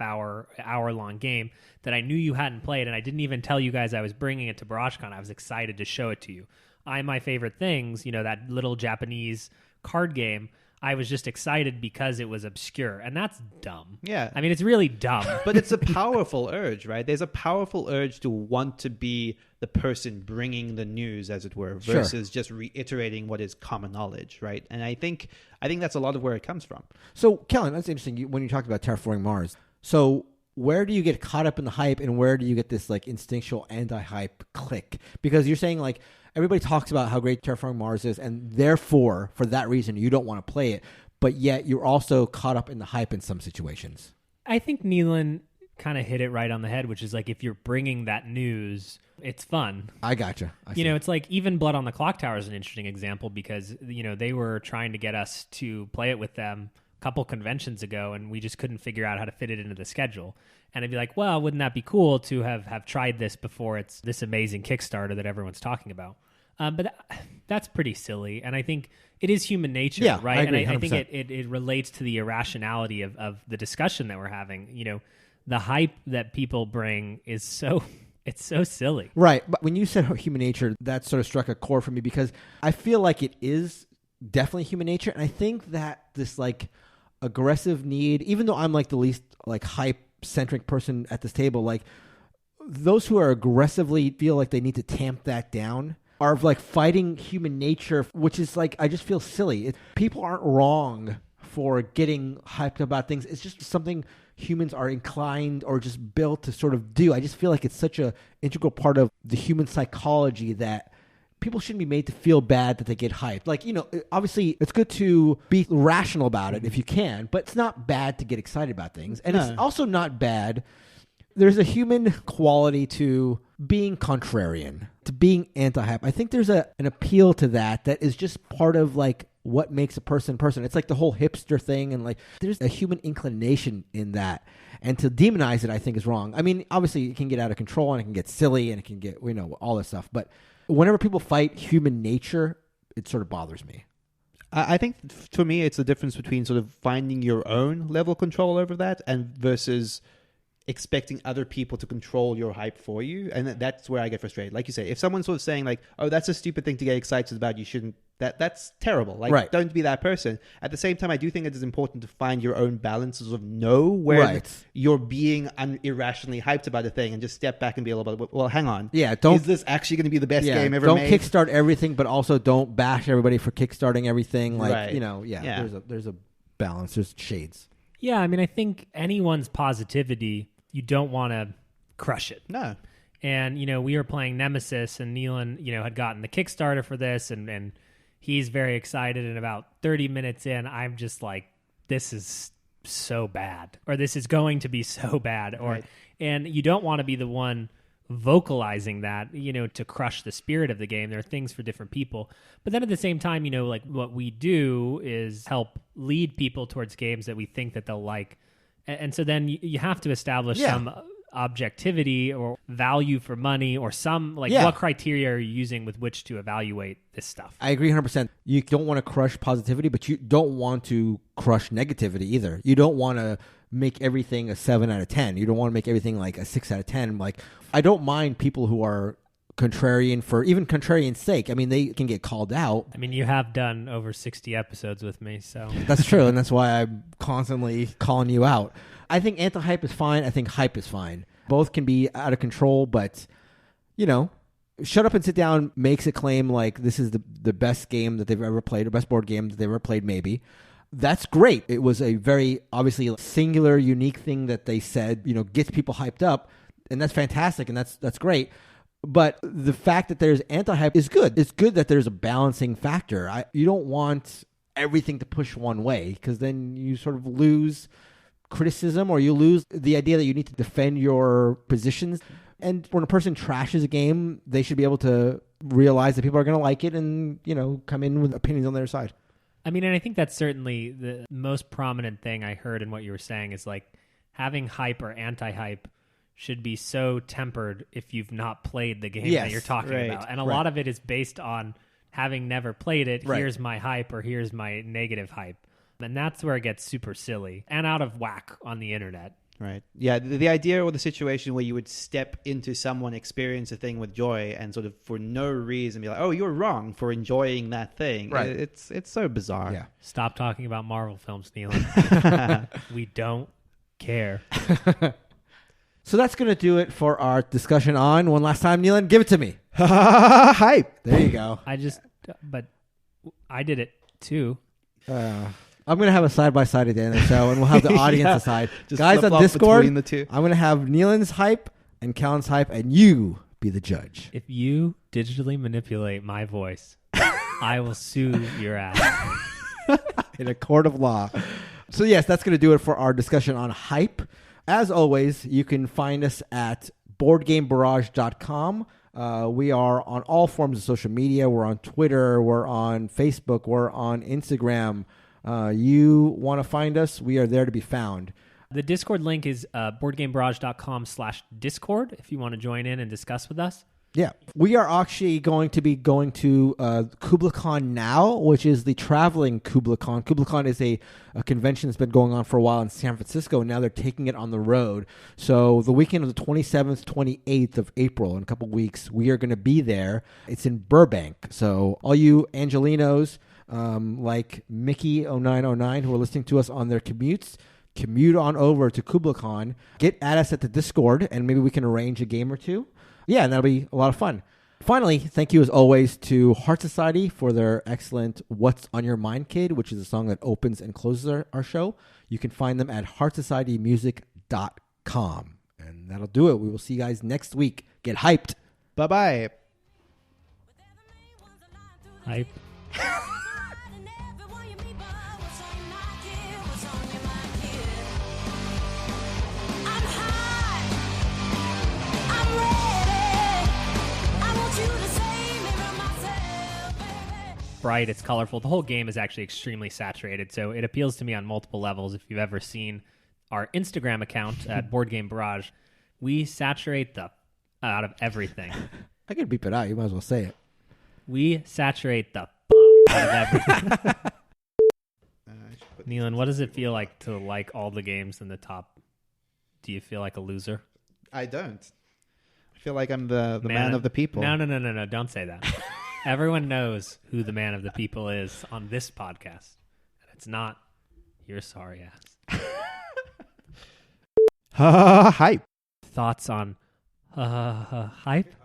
hour-long game that I knew you hadn't played, and I didn't even tell you guys I was bringing it to BarageCon. I was excited to show it to you. My Favorite Things, that little Japanese card game, I was just excited because it was obscure, and that's dumb. Yeah. I mean, it's really dumb. But it's a powerful urge, right? There's a powerful urge to want to be the person bringing the news, as it were, versus just reiterating what is common knowledge, right? And I think that's a lot of where it comes from. So, Kellen, that's interesting when you talked about Terraforming Mars. So where do you get caught up in the hype, and where do you get this like instinctual anti-hype click? Because you're saying like everybody talks about how great Terraforming Mars is, and therefore, for that reason, you don't want to play it, but yet you're also caught up in the hype in some situations. I think Neelan kind of hit it right on the head, which is like if you're bringing that news, it's fun. I gotcha. It's like even Blood on the Clocktower is an interesting example because, they were trying to get us to play it with them a couple conventions ago, and we just couldn't figure out how to fit it into the schedule. And I'd be like, well, wouldn't that be cool to have tried this before it's this amazing Kickstarter that everyone's talking about? But that's pretty silly. And I think it is human nature, right? I agree, and I think it relates to the irrationality of the discussion that we're having. The hype that people bring is so It's so silly. Right. But when you said human nature, that sort of struck a chord for me because I feel like it is definitely human nature. And I think that this like aggressive need, even though I'm like the least like hype centric person at this table, like those who are aggressively feel like they need to tamp that down are like fighting human nature, which is like, I just feel silly. People aren't wrong for getting hyped about things. It's just something humans are inclined or just built to sort of do. I just feel like it's such a integral part of the human psychology that people shouldn't be made to feel bad that they get hyped. Like, obviously it's good to be rational about it if you can, but it's not bad to get excited about things. And it's also not bad. There's a human quality to being contrarian, to being anti-hype. I think there's an appeal to that is just part of like what makes a person. It's like the whole hipster thing, and like there's a human inclination in that. And to demonize it, I think, is wrong. I mean, obviously it can get out of control and it can get silly and it can get, all this stuff. But whenever people fight human nature, it sort of bothers me. I think for me, it's the difference between sort of finding your own level of control over that and versus expecting other people to control your hype for you. And that's where I get frustrated. Like you say, if someone's sort of saying like, oh, that's a stupid thing to get excited about, you shouldn't, that's terrible. Like, right. Don't be that person. At the same time, I do think it is important to find your own balance, to sort of know where you're being irrationally hyped about a thing and just step back and be a little bit, well, hang on. Yeah, is this actually going to be the best game ever made? Don't kickstart everything, but also don't bash everybody for kickstarting everything. Like, right. There's a balance. There's shades. Yeah, I mean, I think anyone's positivity, you don't want to crush it. No. And, we were playing Nemesis, and Nealon, had gotten the Kickstarter for this, and he's very excited. And about 30 minutes in, I'm just like, this is so bad, or this is going to be so bad. And you don't want to be the one vocalizing that, to crush the spirit of the game. There are things for different people. But then at the same time, like what we do is help lead people towards games that we think that they'll like. And so then you have to establish some objectivity or value for money or some what criteria are you using with which to evaluate this stuff? I agree 100%. You don't want to crush positivity, but you don't want to crush negativity either. You don't want to make everything a 7 out of 10. You don't want to make everything like a 6 out of 10. Like, I don't mind people who are contrarian for even contrarian's sake. I mean, they can get called out. I mean, you have done over 60 episodes with me, so. That's true, and that's why I'm constantly calling you out. I think anti-hype is fine. I think hype is fine. Both can be out of control, but, Shut Up and Sit Down makes a claim like this is the best game that they've ever played, or best board game that they've ever played, maybe. That's great. It was a very, obviously, singular, unique thing that they said, gets people hyped up, and that's fantastic, and that's great. But the fact that there's anti-hype is good. It's good that there's a balancing factor. You don't want everything to push one way, because then you sort of lose criticism, or you lose the idea that you need to defend your positions. And when a person trashes a game, they should be able to realize that people are going to like it and, come in with opinions on their side. I mean, and I think that's certainly the most prominent thing I heard in what you were saying is like having hype or anti-hype should be so tempered if you've not played the game that you're talking about. And a lot of it is based on having never played it. Right. Here's my hype, or here's my negative hype. And that's where it gets super silly and out of whack on the internet. Right. Yeah. The idea or the situation where you would step into someone, experience a thing with joy, and sort of for no reason be like, oh, you're wrong for enjoying that thing. Right. It's so bizarre. Yeah. Stop talking about Marvel films, Neil. We don't care. So that's going to do it for our discussion on one last time. Nealon, give it to me. Hype. There you go. But I did it too. I'm going to have a side-by-side at the end of the show, and we'll have the audience decide. Guys on Discord, the two. I'm going to have Nealon's hype and Callan's hype, and you be the judge. If you digitally manipulate my voice, I will sue your ass. In a court of law. So yes, that's going to do it for our discussion on hype. As always, you can find us at boardgamebarrage.com. We are on all forms of social media. We're on Twitter. We're on Facebook. We're on Instagram. You want to find us? We are there to be found. The Discord link is boardgamebarrage.com/Discord if you want to join in and discuss with us. Yeah. We are actually going to be going to KublaCon now, which is the traveling KublaCon. KublaCon is a convention that's been going on for a while in San Francisco, and now they're taking it on the road. So the weekend of the 27th, 28th of April, in a couple weeks, we are going to be there. It's in Burbank. So all you Angelinos like Mickey0909 who are listening to us on their commutes, commute on over to KublaCon, get at us at the Discord, and maybe we can arrange a game or two. Yeah, and that'll be a lot of fun. Finally, thank you as always to Heart Society for their excellent What's on Your Mind Kid, which is a song that opens and closes our show. You can find them at heartsocietymusic.com. And that'll do it. We will see you guys next week. Get hyped. Bye-bye. Hype. Bright, it's colorful. The whole game is actually extremely saturated, so it appeals to me on multiple levels. If you've ever seen our Instagram account at Board Game Barrage, we saturate the out of everything. I can beep it out. You might as well say it. We saturate the out of everything. Neelan, what does it feel like to like all the games in the top? Do you feel like a loser? I don't. I feel like I'm the man of the people. No. Don't say that. Everyone knows who the man of the people is on this podcast. And it's not your sorry ass. Hype. Thoughts on hype?